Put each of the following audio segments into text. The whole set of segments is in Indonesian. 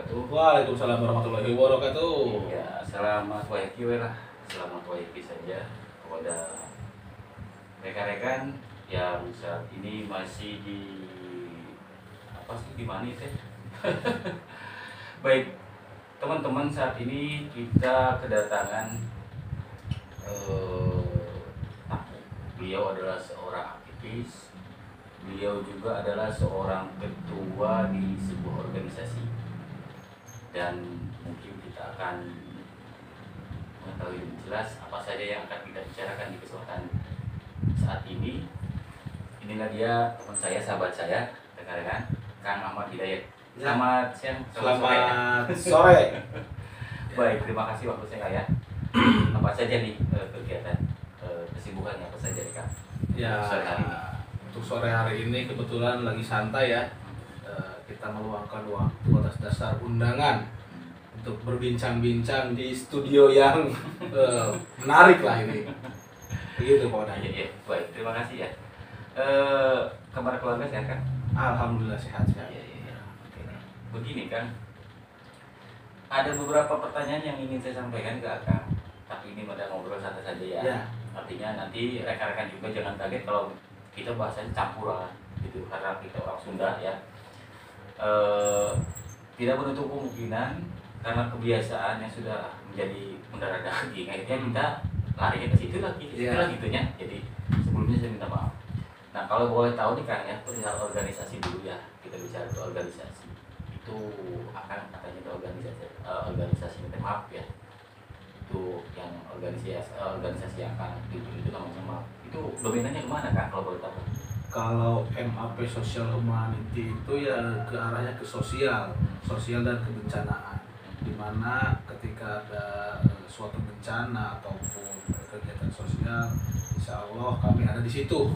wabarakatuh. Waalaikumsalam warahmatullahi wabarakatuh. Ya, selamat waikiwe lah, selamat waiki saja kepada rekan-rekan yang saat ini masih di apa sih di mana teh? Baik, teman-teman, saat ini kita kedatangan tamu. Beliau adalah seorang aktivis. Beliau juga adalah seorang ketua di sebuah organisasi. Dan mungkin kita akan mengetahui lebih jelas apa saja yang akan kita bicarakan di kesempatan saat ini. Inilah dia teman saya, sahabat saya, rekan-rekan, Kang Ahmad Hidayat. Selamat siang, Selamat sore. Baik, terima kasih waktu saya ya. Apa saja nih kegiatan, kesibukannya apa saja nih Kang? Ya, Sore hari ini. untuk sore hari ini kebetulan lagi santai ya. Kita meluangkan waktu atas dasar undangan untuk berbincang-bincang di studio yang menarik lah ini. Begitu Pak Oda. Iya, baik, terima kasih ya. Kabar keluarga sehat kan? Alhamdulillah sehat-sehat. Iya. Oke. Begini kan, ada beberapa pertanyaan yang ingin saya sampaikan ke Akang, tapi ini pada ngobrol santai saja ya. Ya. Artinya nanti rekan-rekan juga jangan kaget kalau kita bahasanya campuran gitu, karena kita orang Sunda ya. Tidak menutup kemungkinan karena kebiasaan yang sudah menjadi mendarah daging, akhirnya kita larinya ke situ lagi, gitunya. Jadi sebelumnya saya minta maaf. Nah, kalau boleh tahu nih Kang ya, perihal organisasi dulu ya, kita bicara ke organisasi. Itu akan katanya itu organisasi minta maaf ya. Itu yang organisasi yang akan itu namanya maaf. Itu dominannya kemana Kang kalau boleh tahu? Kalau MAP Social Humanity itu ya ke arahnya ke sosial dan kebencanaan. Dimana ketika ada suatu bencana ataupun kegiatan sosial, insya Allah kami ada di situ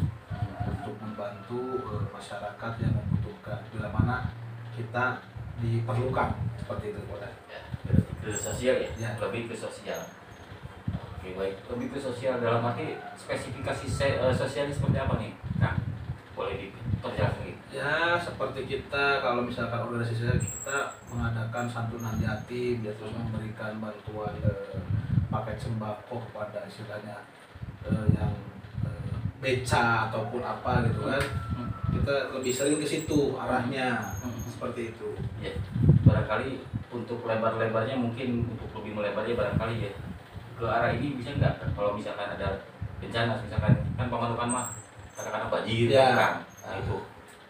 untuk membantu masyarakat yang membutuhkan bila mana kita diperlukan, seperti itu Pak. Ya, berarti ke sosial ya? Ya. Lebih ke sosial. Oke, baik, lebih ke sosial dalam arti spesifikasi sosialnya seperti apa nih Kang? Boleh diperjelas lagi? Ya, seperti kita kalau misalkan organisasi kita mengadakan santunan yatim, ya, terus memberikan bantuan paket sembako kepada istilahnya yang beca ataupun apa gitu kan. Kita lebih sering ke situ arahnya, seperti itu. Ya, barangkali untuk lebar-lebarnya, mungkin untuk lebih melebarnya barangkali ya ke arah ini bisa nggak kan? Kalau misalkan ada bencana, misalkan kan pemanukan mah katakanlah banjir Ya. kan, nah itu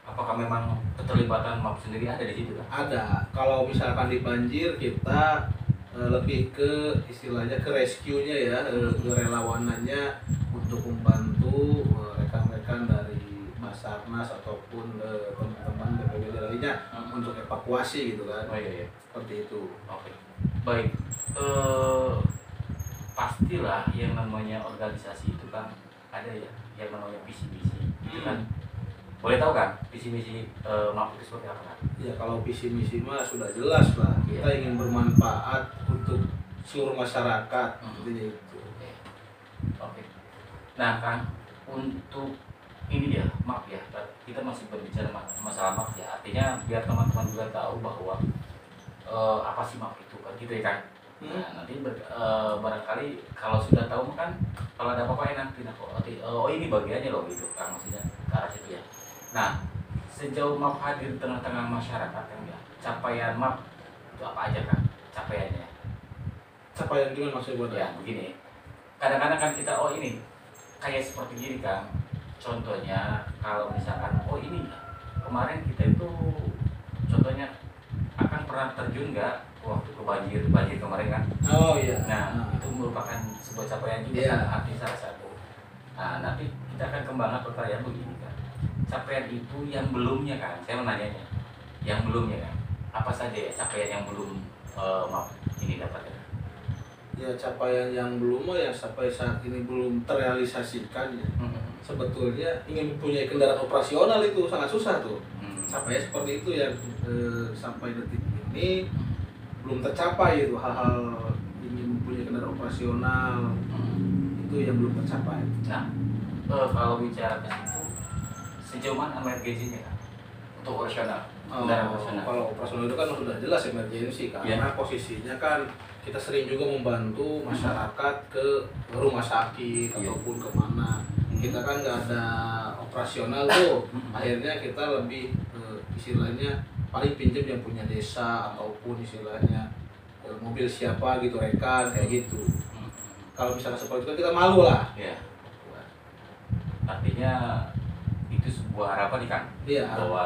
apakah memang keterlibatan MAP sendiri ada di situ kan? Ada. Kalau misalkan di banjir kita lebih ke istilahnya ke rescue-nya ya, ke relawanannya untuk membantu rekan-rekan dari Basarnas ataupun teman-teman BPBD lainnya untuk evakuasi gitu kan. Oh iya. Seperti itu. Oke. Baik. Pastilah yang namanya organisasi itu kan ada ya yang namanya visi misi gitu kan. Boleh tahu kan visi misi MAP itu seperti apa kan? Ya kalau visi misi mah sudah jelas lah. Kita ingin bermanfaat untuk seluruh masyarakat. Intinya itu. Oke. Nah kan untuk ini ya MAP ya, kita masih berbicara masalah MAP ya. Artinya biar teman-teman juga tahu bahwa apa sih MAP itu kan gitu ya kan. Nah, nanti barangkali kalau sudah tahu kan kalau ada apa-apa enak tidak kok. Oh ini bagiannya loh gitu kan, maksudnya ke arah situ ya. Nah, sejauh MAP hadir di tengah-tengah masyarakat kan ya, capaian MAP itu apa aja kan capaiannya? Capaian gimana maksudnya buat Ya begini, kadang-kadang kan kita ini kayak seperti gini kan. Contohnya kalau misalkan ini kemarin kita itu contohnya akan pernah terjun nggak waktu ke banjir kemarin kan? Oh iya. Nah, itu merupakan sebuah capaian juga kan, arti salah satu. Nah, nanti kita akan kembangkan pertanyaan begini kan. Capaian itu yang belumnya kan, saya mau nanyanya. Yang belumnya kan, apa saja ya capaian yang belum MAP ini dapatkan? Ya capaian yang belum ya sampai saat ini belum terrealisasikan ya. Sebetulnya ingin mempunyai kendaraan operasional itu sangat susah tuh. Capaian seperti itu yang sampai detik ini belum tercapai itu, hal-hal ingin mempunyai kendaraan operasional itu yang belum tercapai. Nah, kalau bicara ke situ sejauh mana emergensinya kan untuk operasional? kendaraan operasional. Kalau operasional itu kan sudah jelas emergensi, karena posisinya kan kita sering juga membantu masyarakat ke rumah sakit ataupun kemana. Kita kan nggak ada operasional tuh, akhirnya kita lebih istilahnya paling pinjam yang punya desa ataupun istilahnya mobil siapa gitu, rekan kayak gitu. Kalau misalnya seperti itu kita malu lah. Ya. Artinya itu sebuah harapan nih Kang, bahwa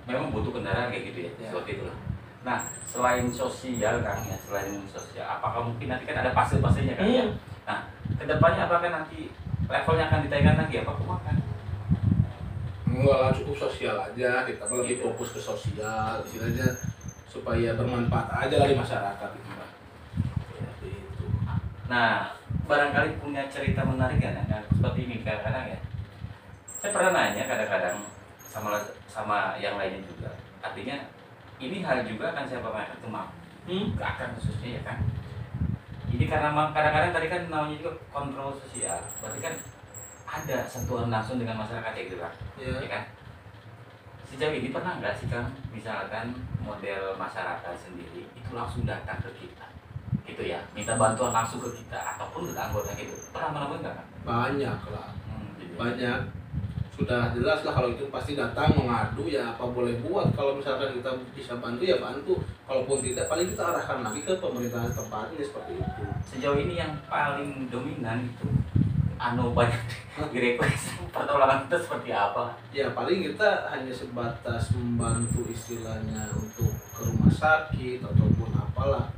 memang butuh kendaraan kayak gitu ya, seperti itulah. Nah, selain sosial Kang ya, selain sosial, apakah mungkin nanti kan ada pasir-pasirnya Kang ya? Nah, kedepannya apakah nanti levelnya akan ditaikkan lagi apa kemakan? Enggak lah, cukup sosial aja, kita lebih fokus ke sosial, istilahnya supaya bermanfaat aja lah di masyarakat gitu. Nah, barangkali punya cerita menarik kan, seperti ini kadang-kadang ya. Saya pernah nanya kadang-kadang sama yang lainnya juga. Artinya ini hal juga kan saya pamerkan ke Mak, ke Akang khususnya ya kan. Ini karena kadang-kadang tadi kan namanya juga kontrol sosial, berarti kan ada sentuhan langsung dengan masyarakat ya gitu kan, ya kan. Sejauh ini pernah nggak sih Kang, misalkan model masyarakat sendiri itu langsung datang ke kita, gitu ya, minta bantuan langsung ke kita ataupun ke anggota gitu, pernah menemukan nggak Kang? Banyak lah, banyak. Sudah jelas lah kalau itu pasti datang mengadu, ya apa boleh buat. Kalau misalkan kita bisa bantu ya bantu, kalaupun tidak paling kita arahkan lagi ke pemerintahan tempatnya seperti itu. Sejauh ini yang paling dominan itu banyak di request pertolongan itu seperti apa? Ya paling kita hanya sebatas membantu istilahnya untuk ke rumah sakit ataupun apalah,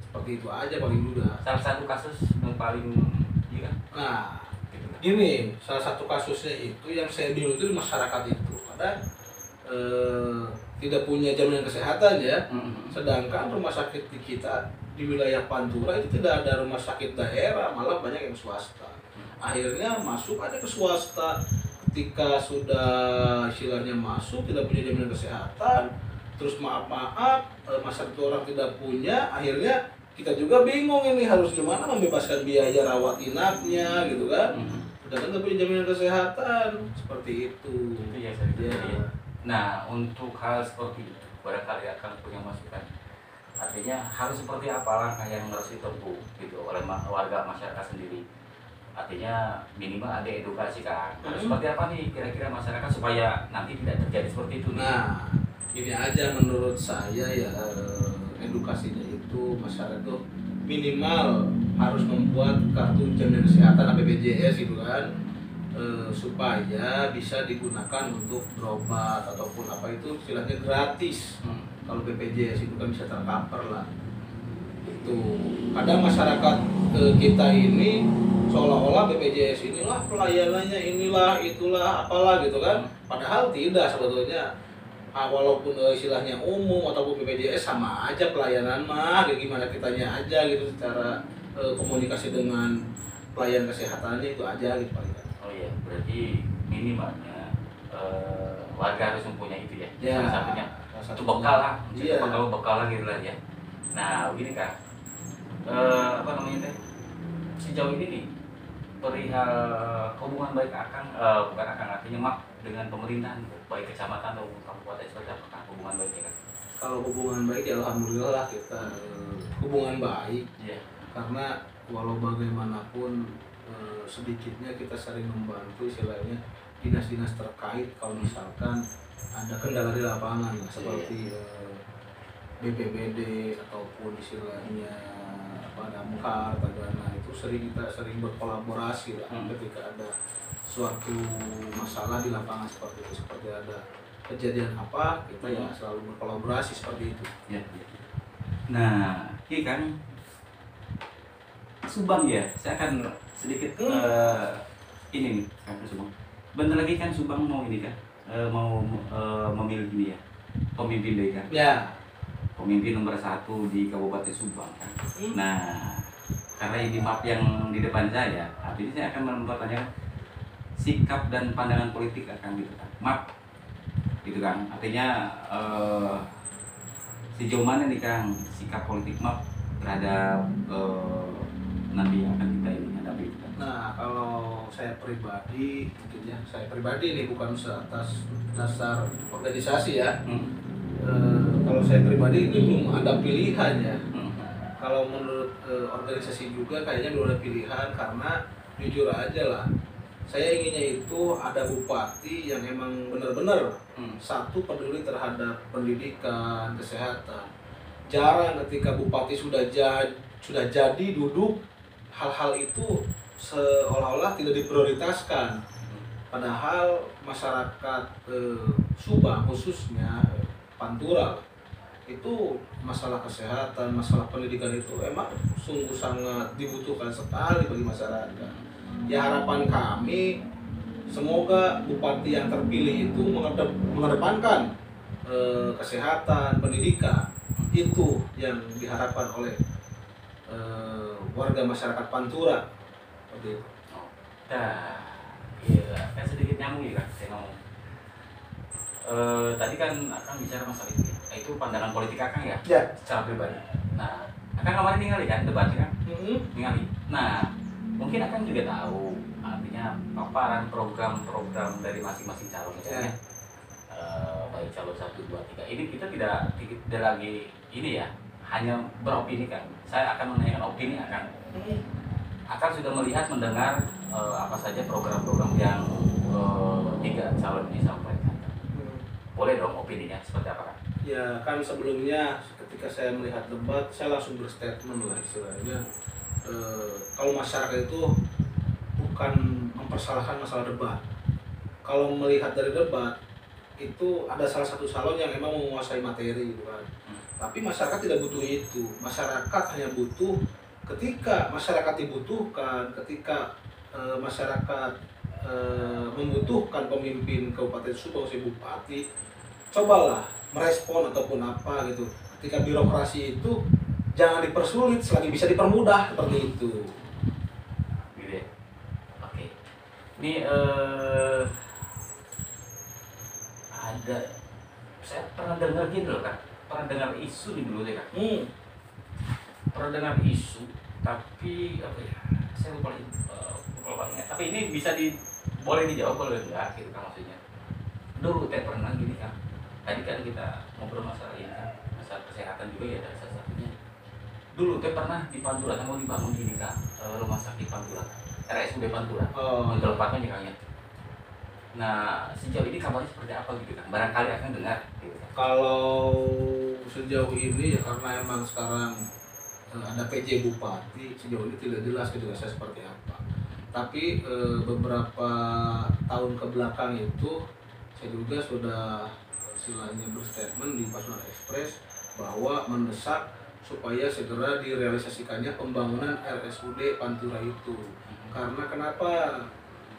seperti itu aja paling mudah. Salah satu kasus yang paling iya. Nah, ini salah satu kasusnya itu yang saya bingung itu di masyarakat itu ada tidak punya jaminan kesehatan ya, sedangkan rumah sakit di kita di wilayah Pantura itu tidak ada rumah sakit daerah, malah banyak yang swasta. Akhirnya masuk ada ke swasta, ketika sudah istilahnya masuk tidak punya jaminan kesehatan, terus maaf masa itu orang tidak punya, akhirnya kita juga bingung ini harus gimana membebaskan biaya rawat inapnya gitu kan. Sedangkan tidak punya jaminan kesehatan seperti itu. Itu ya saya Nah, untuk hal seperti itu barangkali akan punya masukan. Artinya harus seperti apa langkah yang harus ditempuh gitu oleh warga masyarakat sendiri. Artinya minimal ada edukasi kan. Seperti apa nih kira-kira masyarakat supaya nanti tidak terjadi seperti itu nih? Nah, ini aja menurut saya ya, edukasinya itu masyarakat tuh minimal harus membuat kartu jaminan kesehatan BPJS gitu kan, supaya bisa digunakan untuk berobat ataupun apa itu istilahnya gratis. Kalau BPJS itu kan bisa tercover lah. Itu kadang masyarakat kita ini seolah-olah BPJS inilah pelayanannya, inilah itulah apalah gitu kan, padahal tidak sebetulnya. Walaupun istilahnya umum ataupun BPJS sama aja pelayanan mah, gimana kitanya aja gitu secara komunikasi dengan pelayan kesehatannya itu aja gitu paling. Oh iya, berarti minimalnya warga harus mempunyai itu ya. Salah satunya satu bekal lah, bekal lah gitu lah ya. Nah, begini Kak, apa namanya teh? Sejauh ini nih perihal hubungan baik bukan Akang artinya Mak dengan pemerintahan baik kecamatan atau kabupaten seperti apa hubungan baiknya kan? Kalau hubungan baik ya alhamdulillah lah kita hubungan baik. Karena walau bagaimanapun sedikitnya kita sering membantu istilahnya dinas-dinas terkait kalau misalkan ada kendala di lapangan seperti BPBD ataupun istilahnya damkar, tagana itu kita sering berkolaborasi lah ketika ada suatu masalah di lapangan seperti itu, seperti ada kejadian apa kita ya selalu berkolaborasi seperti itu. Nah, ini kan Subang ya, saya akan sedikit ini nih kan Subang. Bentar lagi kan Subang mau ini kan mau memilih ini ya pemimpin deh kan. Pemimpin nomor 1 di Kabupaten Subang kan. Nah, karena ini map yang di depan saya, artinya saya akan mempertanyakan sikap dan pandangan politik akan gitu kan. Map gitu kan. Artinya sejauh mana nih Kang sikap politik map terhadap nanti akan kita ini ada lebih. Nah, kalau saya pribadi, mungkin ya, saya pribadi nih bukan atas dasar organisasi ya. Kalau saya pribadi ini belum ada pilihan ya. Kalau menurut organisasi juga kayaknya belum ada pilihan, karena jujur aja lah, saya inginnya itu ada bupati yang emang benar-benar satu peduli terhadap pendidikan, kesehatan. Jarang ketika bupati sudah jadi duduk, hal-hal itu seolah-olah tidak diprioritaskan. Padahal masyarakat Subang khususnya Pantura itu masalah kesehatan, masalah pendidikan itu emang sungguh sangat dibutuhkan sekali bagi masyarakat. Ya harapan kami semoga bupati yang terpilih itu mengedepankan kesehatan, pendidikan, itu yang diharapkan oleh warga masyarakat Pantura. Seperti itu. Nah, iya, kan sedikit nyambung ya kan, saya ngomong. Tadi kan Akang bicara masalah itu, ya. Itu pandangan politik Akang ya, secara pribadi. Nah, Akang kemarin ningali kan debatnya kan, ningali. Nah, mungkin Akang juga tahu artinya paparan program-program dari masing-masing calon misalnya. Baik calon 1, 2, 3. Ini kita tidak lagi ini ya, hanya beropini kan. Saya akan menanyakan opini Akang. Akang sudah melihat, mendengar apa saja program-program yang 3 calon ini sampaikan. Boleh dong opininya seperti apa kan? Ya kan sebelumnya ketika saya melihat debat, saya langsung berstatement lah istilahnya. Kalau masyarakat itu bukan mempersalahkan masalah debat. Kalau melihat dari debat itu ada salah satu calon yang memang menguasai materi gitu kan. Tapi masyarakat tidak butuh itu. Masyarakat hanya butuh ketika masyarakat dibutuhkan, ketika masyarakat membutuhkan pemimpin Kabupaten Subang, si bupati, cobalah merespon ataupun apa gitu. Ketika birokrasi itu jangan dipersulit, selagi bisa dipermudah, seperti itu. Gitu ya. Oke. Ini ada, saya pernah dengar gitu loh kan, pernah dengar isu nih dulu deh kan. Pernah dengar isu, tapi apa ya? Saya lupa ingat. Tapi ini bisa boleh dijawab, boleh enggak gitu kan maksudnya. Dulu teh pernah gini kan. Tadi kan kita ngobrol masalah ini kan, masalah kesehatan juga ya dari salah satunya. Dulu teh pernah di Pantura mau dibangun gini kan, rumah sakit Pantura, RSUD Pantura. Untuk tempatnya Kang ya. Nah, sejauh ini kabarnya seperti apa gitu kan? Barangkali akan dengar gitu kan. Kalau sejauh ini ya karena emang sekarang ada PJ Bupati, sejauh ini tidak jelas kejelasan seperti apa. Tapi beberapa tahun ke belakang itu saya juga sudah istilahnya berstatement di Pasundan Express bahwa mendesak supaya segera direalisasikannya pembangunan RSUD Pantura itu. Karena kenapa?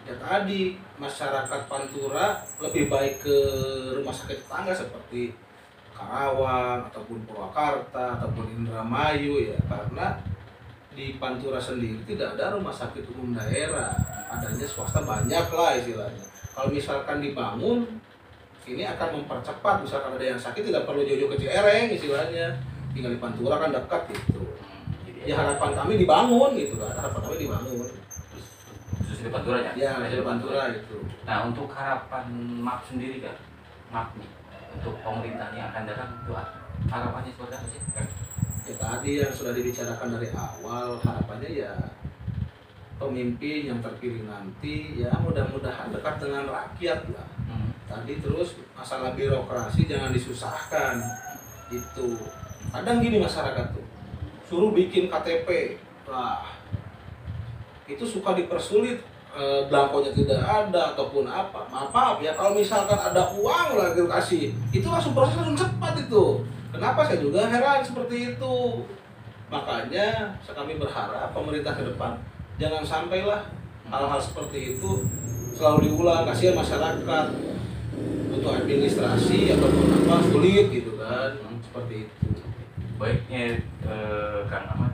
Ya tadi masyarakat Pantura lebih baik ke rumah sakit tetangga seperti Karawang ataupun Purwakarta ataupun Indramayu ya, karena di Pantura sendiri tidak ada rumah sakit umum daerah, adanya swasta banyak lah istilahnya. Kalau misalkan dibangun, ini akan mempercepat, misalkan ada yang sakit tidak perlu jauh-jauh ke Cihereng istilahnya, tinggal di Pantura kan dekat gitu. Ya harapan kami dibangun gitu kan, harapan kami dibangun. Khusus di Pantura ya? Ya, di Pantura itu. Nah, untuk harapan MAP sendiri kan, MAP nih, untuk pemerintah yang akan datang itu harapannya seperti apa sih? Ya tadi yang sudah dibicarakan dari awal, harapannya ya pemimpin yang terpilih nanti ya mudah-mudahan dekat dengan rakyat lah. Tadi terus masalah birokrasi jangan disusahkan. Itu kadang gini masyarakat tuh suruh bikin KTP, wah itu suka dipersulit, belangkonya tidak ada ataupun apa. Maaf ya, kalau misalkan ada uang lagi kasih, itu langsung proses langsung cepat itu. Kenapa saya juga heran seperti itu. Makanya kami berharap pemerintah ke depan jangan sampailah hal-hal seperti itu selalu diulang, kasihan masyarakat untuk administrasi ataupun apa sulit gitu kan, seperti itu. Baiknya Kang Ahmad,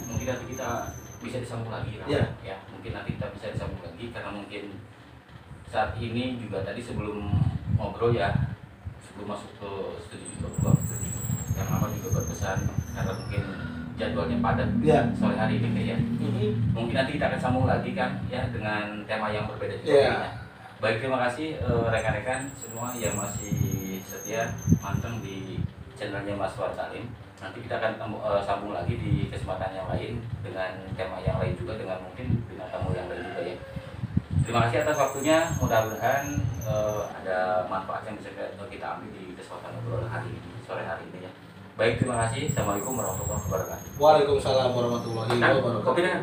mungkin nanti kita bisa disambung lagi ya. Mungkin nanti kita bisa disambung lagi karena mungkin saat ini juga tadi sebelum ngobrol ya, sebelum masuk ke studio juga Kang Ahmad juga berpesan karena mungkin jadwalnya padat Ya. sore hari ini ya. Mungkin nanti kita akan sambung lagi kan ya dengan tema yang berbeda juga. Ya. Baik, terima kasih rekan-rekan semua yang masih setia manteng di channelnya Mas Fuad Salim. Nanti kita akan sambung lagi di kesempatan yang lain dengan tema yang lain juga, dengan mungkin dengan tamu yang lain juga ya. Terima kasih atas waktunya. Mudah-mudahan ada manfaat yang bisa kita ambil di kesempatan ngobrol hari ini, sore hari ini ya. Baik, terima kasih. Assalamualaikum warahmatullahi wabarakatuh. Waalaikumsalam warahmatullahi wabarakatuh. Kopinya.